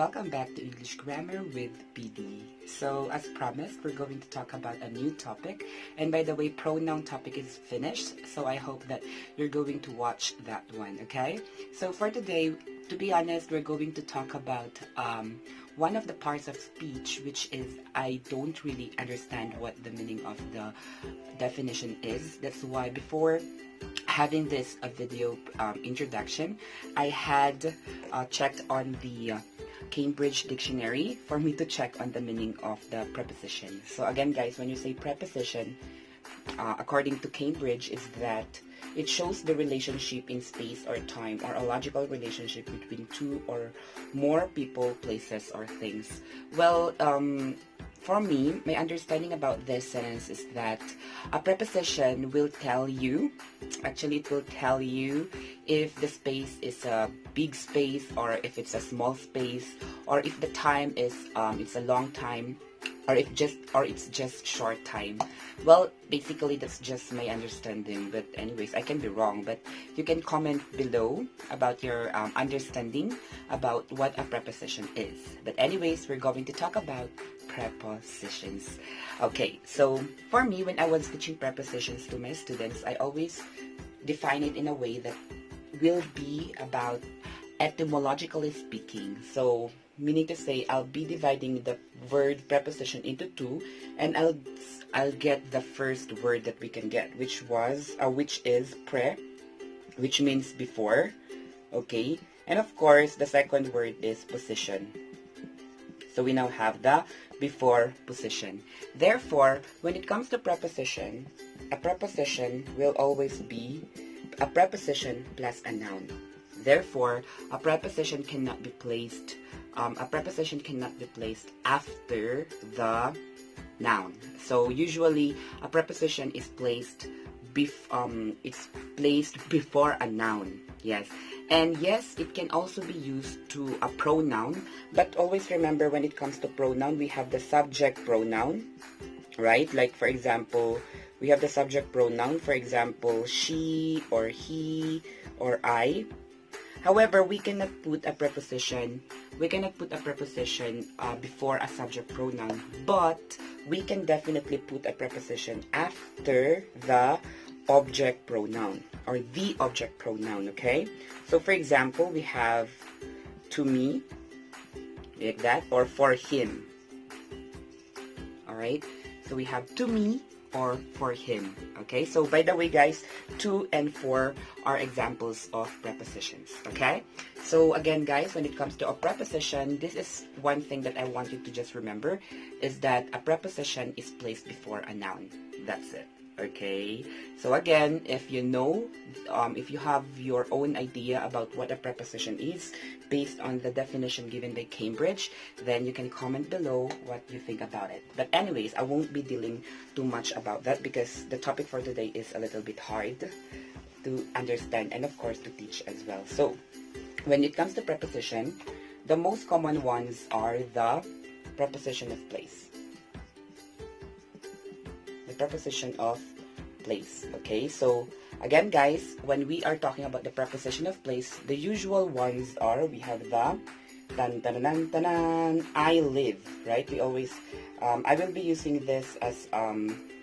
welcome back to English Grammar with PD. So, as promised, we're going to talk about a new topic. And by the way, pronoun topic is finished, so I hope that you're going to watch that one, okay? So, for today, to be honest, we're going to talk about one of the parts of speech, which is I don't really understand what the meaning of the definition is. That's why before having this video introduction, I had checked on the Cambridge Dictionary for me to check on the meaning of the preposition. So again, guys, when you say preposition, according to Cambridge, is that it shows the relationship in space or time, or a logical relationship between two or more people, places, or things. Well, for me, my understanding about this sentence is that a preposition will tell you, actually it will tell you if the space is a big space, or if it's a small space, or if the time is it's a long time, or it's just short time. Well, basically that's just my understanding, but anyways, I can be wrong, but you can comment below about your understanding about what a preposition is. But anyways, we're going to talk about prepositions. Okay, so for me, when I was teaching prepositions to my students, I always define it in a way that will be about etymologically speaking. So meaning to say, I'll be dividing the word preposition into two, and I'll get the first word that we can get, which is pre, which means before, okay, and of course the second word is position. So we now have the before position. Therefore, when it comes to preposition, a preposition will always be a preposition plus a noun. Therefore, a preposition cannot be placed after the noun. So usually a preposition is placed before a noun. Yes. And yes, it can also be used to a pronoun, but always remember, when it comes to pronoun, we have the subject pronoun, right? Like for example, we have the subject pronoun, for example, she or he or I. However, we cannot put a preposition before a subject pronoun, but we can definitely put a preposition after the object pronoun or the object pronoun, okay? So for example, we have to me, like that, or for him. All right? So we have to me or for him, okay? So by the way, guys, to and for are examples of prepositions, okay? So again, guys, when it comes to a preposition, this is one thing that I want you to just remember, is that a preposition is placed before a noun. That's it, okay? So again, if you know, if you have your own idea about what a preposition is based on the definition given by Cambridge, then you can comment below what you think about it. But anyways, I won't be dealing too much about that because the topic for today is a little bit hard to understand and of course to teach as well. So when it comes to preposition, the most common ones are the preposition of place. The preposition of place, okay? So again, guys, when we are talking about the preposition of place, the usual ones are, we have the tan tan tan tan, I live, right? We always I will be using this as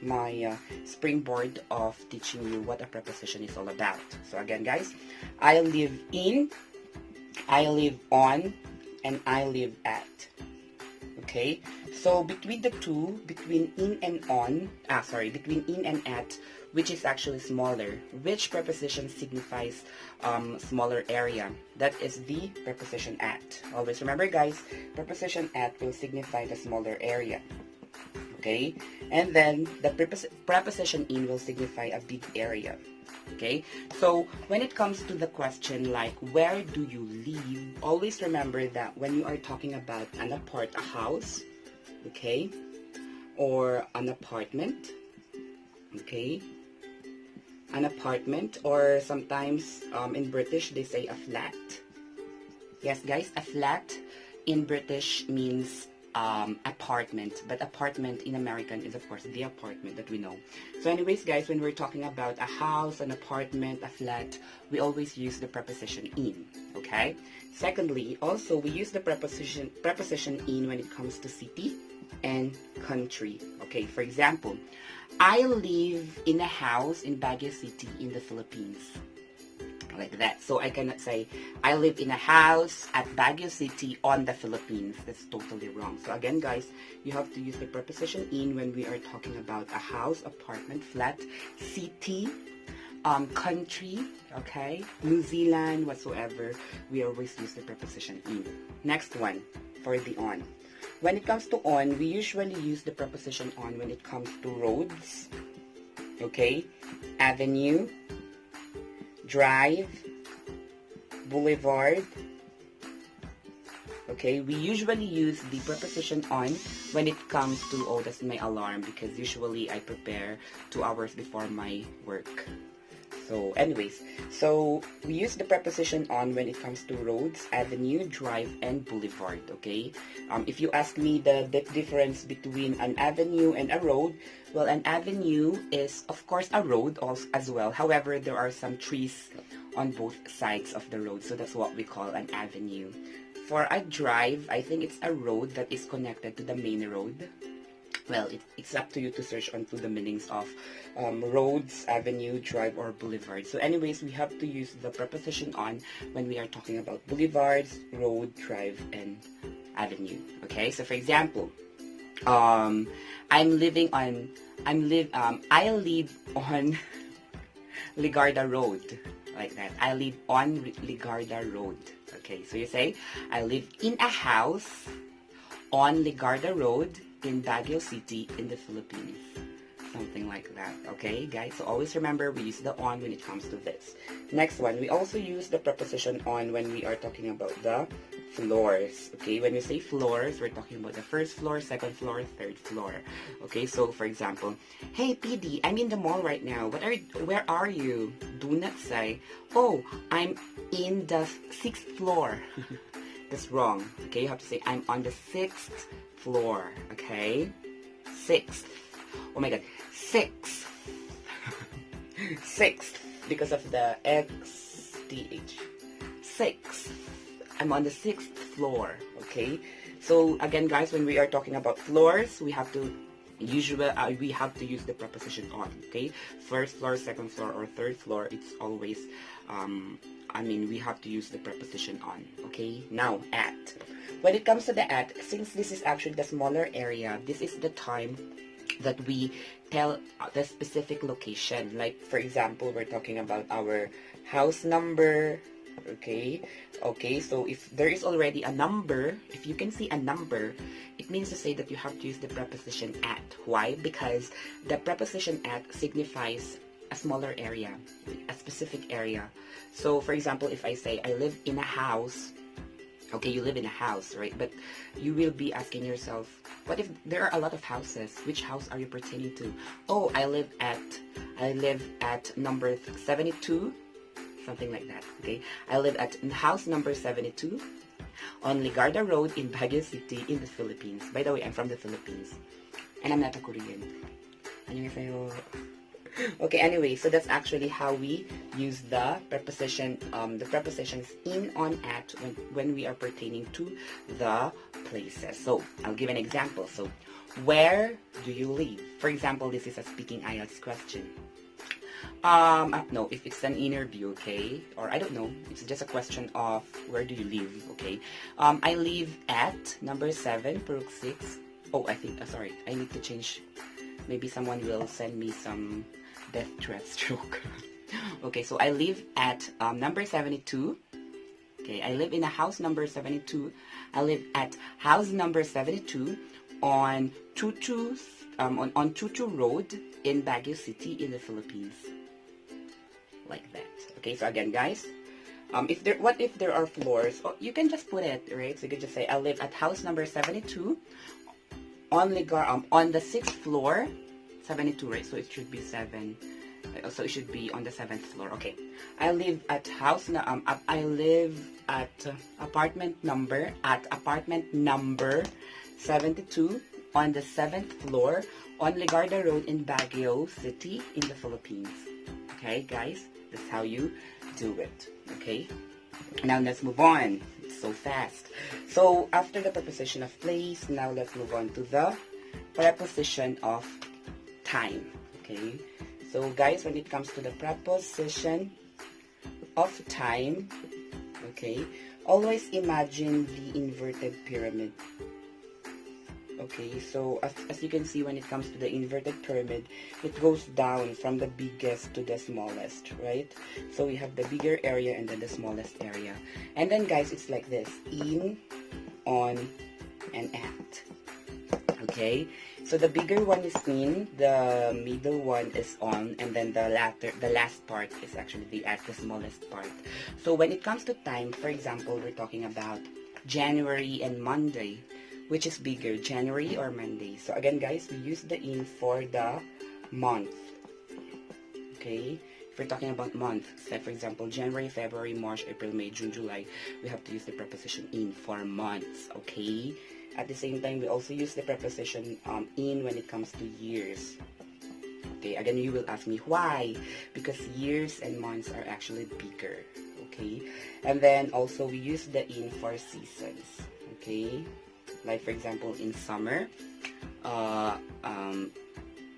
my springboard of teaching you what a preposition is all about. So again, guys, I live in, I live on, and I live at. Okay, so between the two, between in and at, which is actually smaller, which preposition signifies smaller area? That is the preposition at. Always remember, guys, preposition at will signify the smaller area. Okay, and then the preposition in will signify a big area. Okay, so when it comes to the question like where do you live, always remember that when you are talking about a house, okay, or an apartment, okay, an apartment, or sometimes in British they say a flat. Yes, guys, a flat in British means apartment, but apartment in American is of course the apartment that we know. So anyways guys, when we're talking about a house, an apartment, a flat, we always use the preposition in, okay? Secondly, also we use the preposition in when it comes to city and country. Okay, for example, I live in a house in Baguio City in the Philippines. Like that. So I cannot say I live in a house at Baguio City on the Philippines. That's totally wrong. So again guys, you have to use the preposition in when we are talking about a house, apartment, flat, city, country, okay, New Zealand, whatsoever. We always use the preposition in. Next one, for the on. When it comes to on, we usually use the preposition on when it comes to roads, okay, avenue, drive, boulevard. Okay, we usually use the preposition on when it comes to, oh, that's my alarm, because usually I prepare 2 hours before my work. So anyways, so we use the preposition on when it comes to roads, avenue, drive, and boulevard, okay? If you ask me the difference between an avenue and a road, well, an avenue is, of course, a road also, as well. However, there are some trees on both sides of the road, so that's what we call an avenue. For a drive, I think it's a road that is connected to the main road. Well, it's up to you to search onto the meanings of roads, avenue, drive, or boulevard. So anyways, we have to use the preposition on when we are talking about boulevards, road, drive, and avenue. Okay, so for example, I live on Ligarda Road, like that. I live on Ligarda Road. Okay, so you say, I live in a house on Ligarda Road in Baguio City in the Philippines. Something like that. Okay, guys? So always remember, we use the on when it comes to this. Next one, we also use the preposition on when we are talking about the floors. Okay, when we say floors, we're talking about the first floor, second floor, third floor. Okay, so for example, hey PD, I'm in the mall right now. Where are you? Do not say, oh, I'm in the 6th floor. That's wrong. Okay, you have to say, I'm on the 6th floor. Okay, 6th. Oh my god, 6th. 6th, because of the XTH. 6th. I'm on the 6th floor. Okay, so again guys, when we are talking about floors, we have to use the preposition on. Okay, first floor, second floor, or third floor, it's always we have to use the preposition on. Okay, now at. When it comes to the at, since this is actually the smaller area, this is the time that we tell the specific location. Like for example, we're talking about our house number. Okay, so if there is already a number, if you can see a number, it means to say that you have to use the preposition at. Why? Because the preposition at signifies a smaller area, a specific area. So for example, if I say I live in a house, okay, you live in a house, right? But you will be asking yourself, what if there are a lot of houses? Which house are you pertaining to? Oh, I live at number 72, something like that. Okay, I live at house number 72 on Ligarda Road in Baguio City in the Philippines. By the way, I'm from the Philippines, and I'm not a Korean. 안녕하세요. Okay, anyway, so that's actually how we use the prepositions in, on, at when we are pertaining to the places. So I'll give an example. So where do you live? For example, this is a speaking IELTS question. No, if it's an interview, okay, or I don't know, it's just a question of where do you live, okay. I live at number 7, Purok 6. Oh, I think, sorry, I need to change. Maybe someone will send me some death threats joke. Okay, so I live at number 72. Okay, I live in a house number 72. I live at house number 72 on Chuchu Road in Baguio City in the Philippines. Like that. Okay, so again guys, what if there are floors? Oh, you can just put it, right? So you can just say I live at house number 72 on the 6th floor, 72, right? So it should be 7. So it should be on the 7th floor. Okay, I live at apartment number 72 on the 7th floor on Ligarda Road in Baguio City in the Philippines. Okay, guys, that's how you do it. Okay, now let's move on. It's so fast. So after the preposition of place, now let's move on to the preposition of time. Okay, so guys, when it comes to the preposition of time, okay, always imagine the inverted pyramid. Okay, so as you can see, when it comes to the inverted pyramid, it goes down from the biggest to the smallest, right? So we have the bigger area and then the smallest area. And then guys, it's like this: in, on, and at. Okay, so the bigger one is in, the middle one is on, and then the last part is actually the at, the smallest part. So when it comes to time, for example, we're talking about January and Monday. Which is bigger, January or Monday? So again, guys, we use the in for the month. Okay, if we're talking about month, say for example, January, February, March, April, May, June, July, we have to use the preposition in for months. Okay, at the same time, we also use the preposition in when it comes to years. Okay, again, you will ask me why? Because years and months are actually bigger. Okay, and then also we use the in for seasons. Okay, like for example in summer, I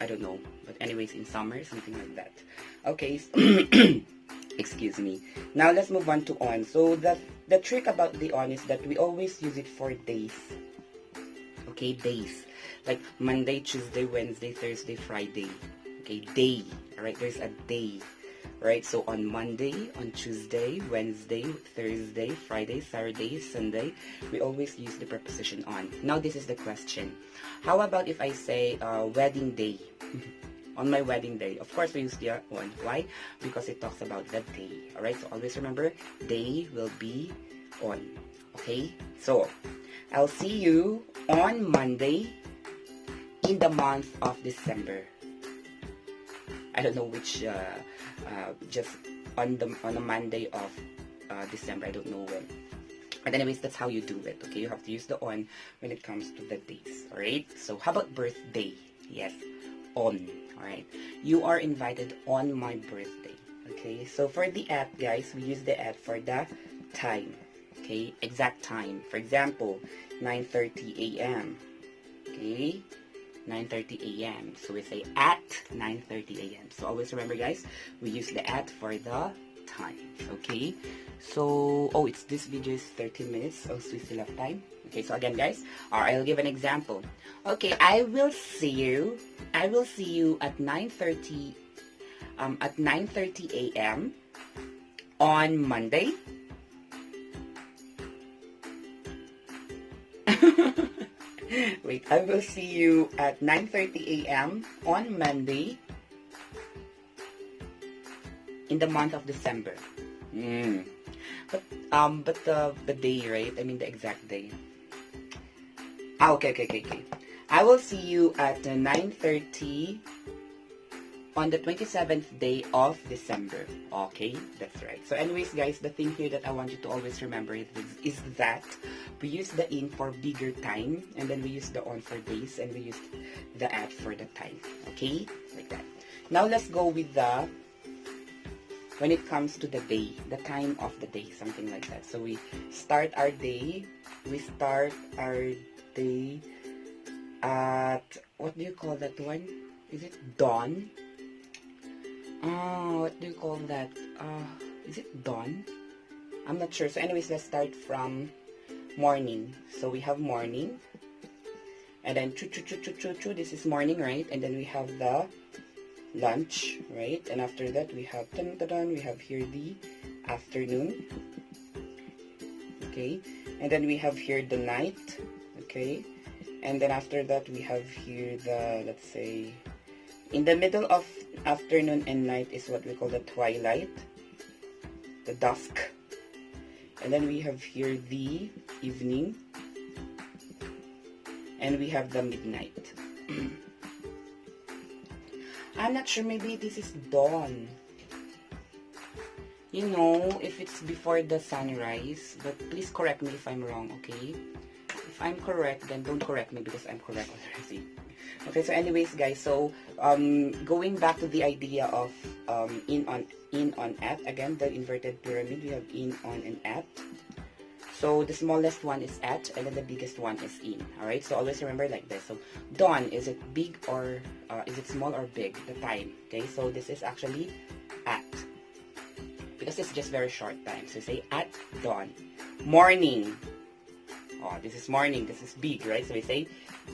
don't know, but anyways, in summer, something like that. Okay, excuse me. Now let's move on to on. So the trick about the on is that we always use it for days. Okay, days, like Monday, Tuesday, Wednesday, Thursday, Friday. Okay, day. All right, there's a day. Right, so on Monday, on Tuesday, Wednesday, Thursday, Friday, Saturday, Sunday, we always use the preposition on. Now this is the question: how about if I say wedding day? On my wedding day, of course we use the on. Why? Because it talks about the day. Alright, so always remember, day will be on. Okay, so I'll see you on Monday in the month of December. I don't know which, just on the Monday of December. I don't know when. But anyways, that's how you do it. Okay, you have to use the on when it comes to the days. All right. So how about birthday? Yes, on. All right. You are invited on my birthday. Okay. So for the at, guys, we use the at for the time. Okay, exact time. For example, 9:30 a.m. Okay. 9:30 a.m. So we say at 9:30 a.m. So always remember, guys, we use the at for the time. Okay, so this video is 30 minutes, so we still have time. Okay, so again, guys, I'll give an example. Okay, I will see you at 9:30 a.m. on Monday. Wait, I will see you at 9:30 a.m. on Monday in the month of December. But the day, right? I mean the exact day. Okay. I will see you at 9:30 on the 27th day of December. Okay, that's right. So anyways, guys, the thing here that I want you to always remember is that we use the in for bigger time, and then we use the on for days, and we use the at for the time. Okay, like that. Now let's go with when it comes to the day, the time of the day, something like that. So we start our day at, what do you call that one? Is it dawn? What do you call that? Is it dawn? I'm not sure. So anyways, let's start from morning. So we have morning, and then this is morning, right? And then we have the lunch, right? And after that we have we have here the afternoon. Okay, and then we have here the night. Okay, and then after that we have here the, let's say, in the middle of afternoon and night is what we call the twilight, the dusk. And then we have here the evening, and we have the midnight. I'm not sure, maybe this is dawn. You know, if it's before the sunrise, but please correct me if I'm wrong, okay? if I'm correct, then don't correct me because I'm correct already. Okay, so anyways, guys, so going back to the idea of in, on, at. Again, the inverted pyramid, we have in, on, and at. So the smallest one is at, and then the biggest one is in. Alright, so always remember like this. So dawn, is it big or is it small or big? The time. Okay, so this is actually at, because it's just very short time. So say at dawn. Morning. Oh, this is morning. This is big, right? So we say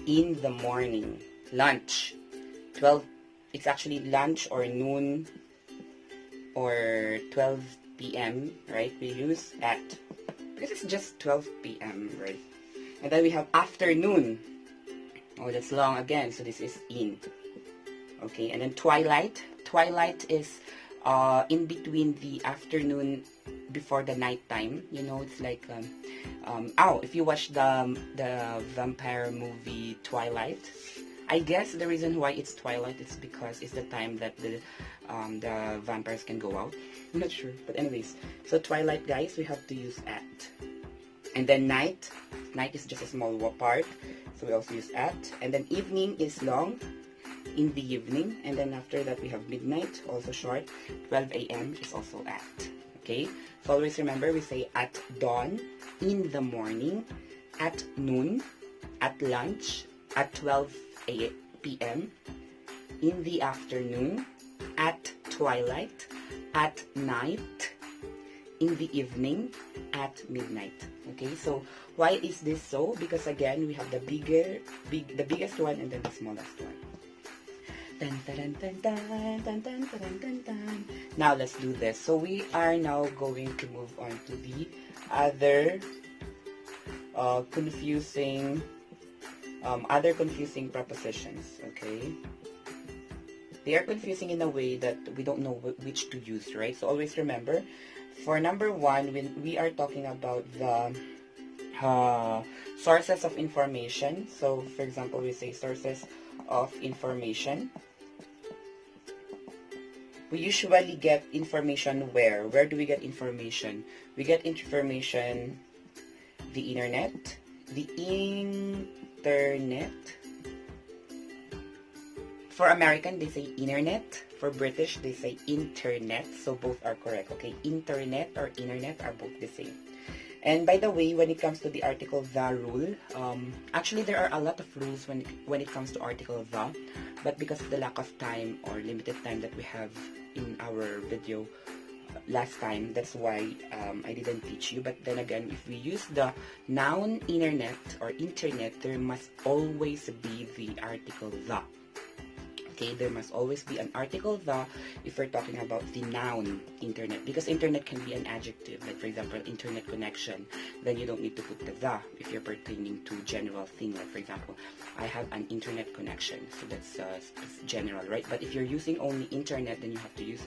in the morning. Lunch. 12. It's actually lunch or noon or 12 p.m. Right? We use at, because it's just 12 p.m. right? And then we have afternoon. Oh, that's long again. So this is in. Okay, and then twilight. Twilight is in between the afternoon before the night time. You know, it's like if you watch the vampire movie Twilight, I guess the reason why it's twilight is because it's the time that the vampires can go out. I'm not sure, but anyways, so twilight, guys, we have to use at. And then night is just a small part, so we also use at. And then evening is long, in the evening. And then after that we have midnight, also short. 12 a.m. is also at. Okay, so always remember, we say at dawn, in the morning, at noon, at lunch, at 12 p.m., in the afternoon, at twilight, at night, in the evening, at midnight. Okay, so why is this so? Because again, we have the biggest one and then the smallest one. Dun, dun, dun, dun, dun, dun, dun, dun, dun, dun. Now let's do this. So we are now going to move on to the other confusing prepositions. Okay, they are confusing in a way that we don't know which to use, right? So always remember, for number one, when we are talking about the sources of information. So for example, we say sources of information. We usually get information where? Where do we get information? We get information the internet. The internet. For American, they say internet. For British, they say internet. So both are correct. Okay, internet or internet are both the same. And by the way, when it comes to the article the rule, actually there are a lot of rules when it comes to article the, but because of the lack of time or limited time that we have in our video last time, that's why I didn't teach you. But then again, if we use the noun internet or internet, there must always be the article the. Okay, there must always be an article the if we're talking about the noun internet, because internet can be an adjective, like for example internet connection, then you don't need to put the if you're pertaining to general thing, like for example I have an internet connection, so that's general, right? But if you're using only internet, then you have to use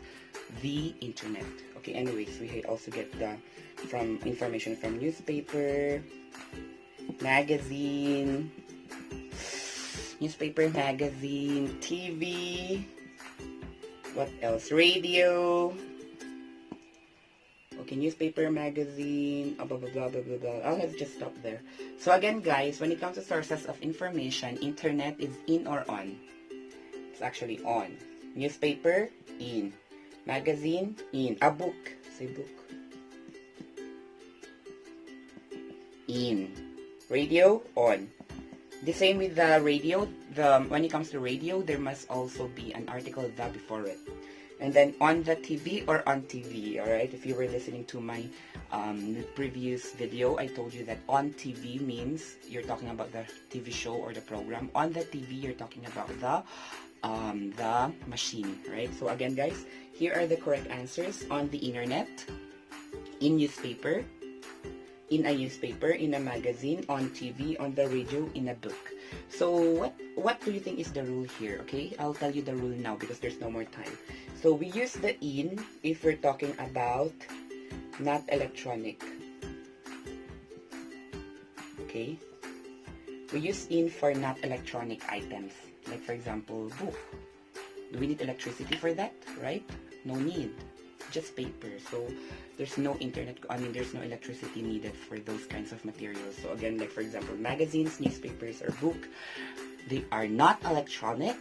the internet. Okay, anyways, we also get the information from newspaper, magazine, TV, what else? Radio. Okay, newspaper, magazine, blah, blah, blah, blah, blah, blah. I'll have to just stop there. So again, guys, when it comes to sources of information, internet is in or on? It's actually on. Newspaper, in. Magazine, in. A book, say book. In. Radio, on. The same with the radio. When it comes to radio, there must also be an article the before it. And then on the TV or on TV, alright? If you were listening to my previous video, I told you that on TV means you're talking about the TV show or the program. On the TV, you're talking about the machine, right? So again, guys, here are the correct answers. On the internet, in newspaper, in a newspaper, in a magazine, on TV, on the radio, in a book. So what do you think is the rule here? Okay, I'll tell you the rule now because there's no more time. So we use the in if we're talking about not electronic. Okay, we use in for not electronic items. Like for example, book. Do we need electricity for that? Right? No need. just paper. So there's no internet, I mean, there's no electricity needed for those kinds of materials. So again, like for example, magazines, newspapers, or book, they are not electronic,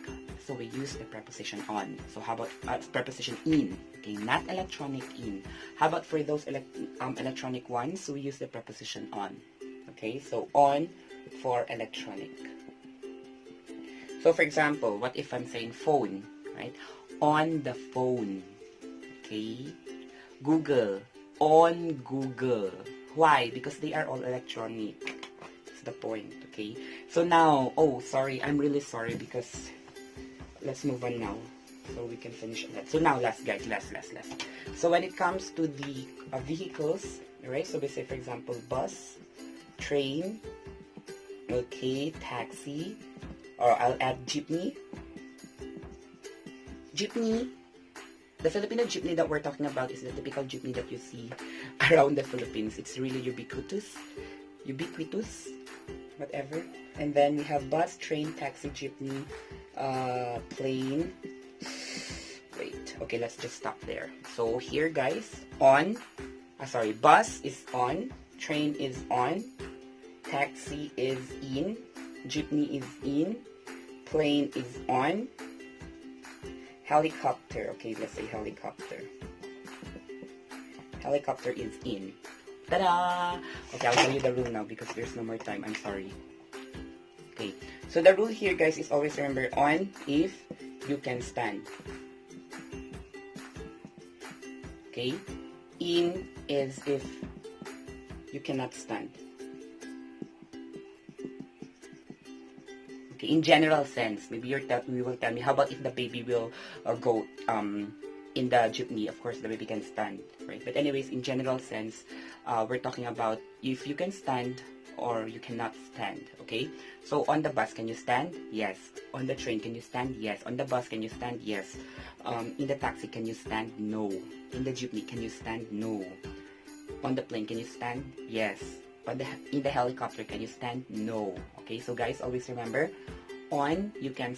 so we use the preposition on. So how about preposition in? Okay, not electronic, in. How about for those electronic ones? So we use the preposition on. Okay, so on for electronic. So for example, what if I'm saying phone, right? On the phone. Okay, Google, on Google. Why? Because they are all electronic. That's the point. Okay, so now, oh sorry, I'm really sorry, because let's move on now so we can finish that. So now last guys, last. So when it comes to the vehicles, right? So we say for example bus, train, okay, taxi, or I'll add jeepney. Jeepney. The Filipino jeepney that we're talking about is the typical jeepney that you see around the Philippines. It's really ubiquitous, whatever. And then we have bus, train, taxi, jeepney, plane. Wait, okay, let's just stop there. So here guys, on, bus is on, train is on, taxi is in, jeepney is in, plane is on, helicopter, okay, let's say helicopter. Helicopter is in. Ta-da! Okay, I'll tell you the rule now because there's no more time. I'm sorry. Okay, so the rule here, guys, is always remember on if you can stand. Okay, in is if you cannot stand. In general sense, maybe you will tell me, how about if the baby will go in the jeepney? Of course, the baby can stand, right? But anyways, in general sense, we're talking about if you can stand or you cannot stand, okay? So on the bus, can you stand? Yes. On the train, can you stand? Yes. On the bus, can you stand? Yes. In the taxi, can you stand? No. In the jeepney, can you stand? No. On the plane, can you stand? Yes. In the helicopter, can you stand? No. Okay, so guys, always remember, on you can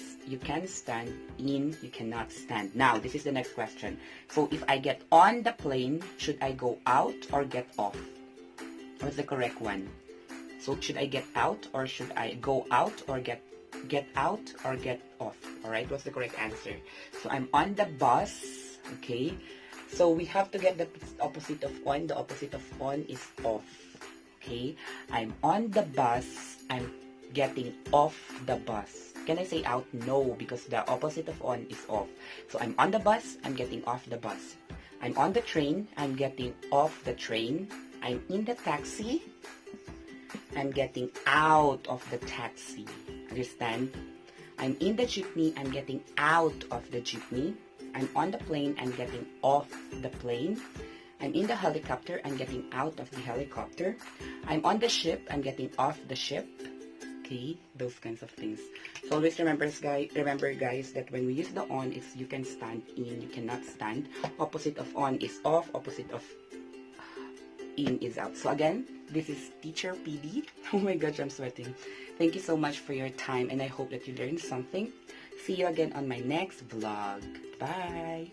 stand, in you cannot stand. Now this is the next question. So if I get on the plane, should I go out or get off? What's the correct one? So should I get out or should I go out or get out or get off? All right, what's the correct answer? So I'm on the bus. Okay, so we have to get the opposite of on. The opposite of on is off. Okay, I'm on the bus, I'm getting off the bus. Can I say out? No, because the opposite of on is off. So I'm on the bus, I'm getting off the bus. I'm on the train, I'm getting off the train. I'm in the taxi, I'm getting out of the taxi. Understand? I'm in the jeepney, I'm getting out of the jeepney. I'm on the plane, I'm getting off the plane. I'm in the helicopter, I'm getting out of the helicopter. I'm on the ship, I'm getting off the ship. Okay, those kinds of things. So always remember guys, that when we use the on, it's you can stand, in you cannot stand. Opposite of on is off, opposite of in is out. So again, this is Teacher PD. Oh my gosh, I'm sweating. Thank you so much for your time, and I hope that you learned something. See you again on my next vlog. Bye!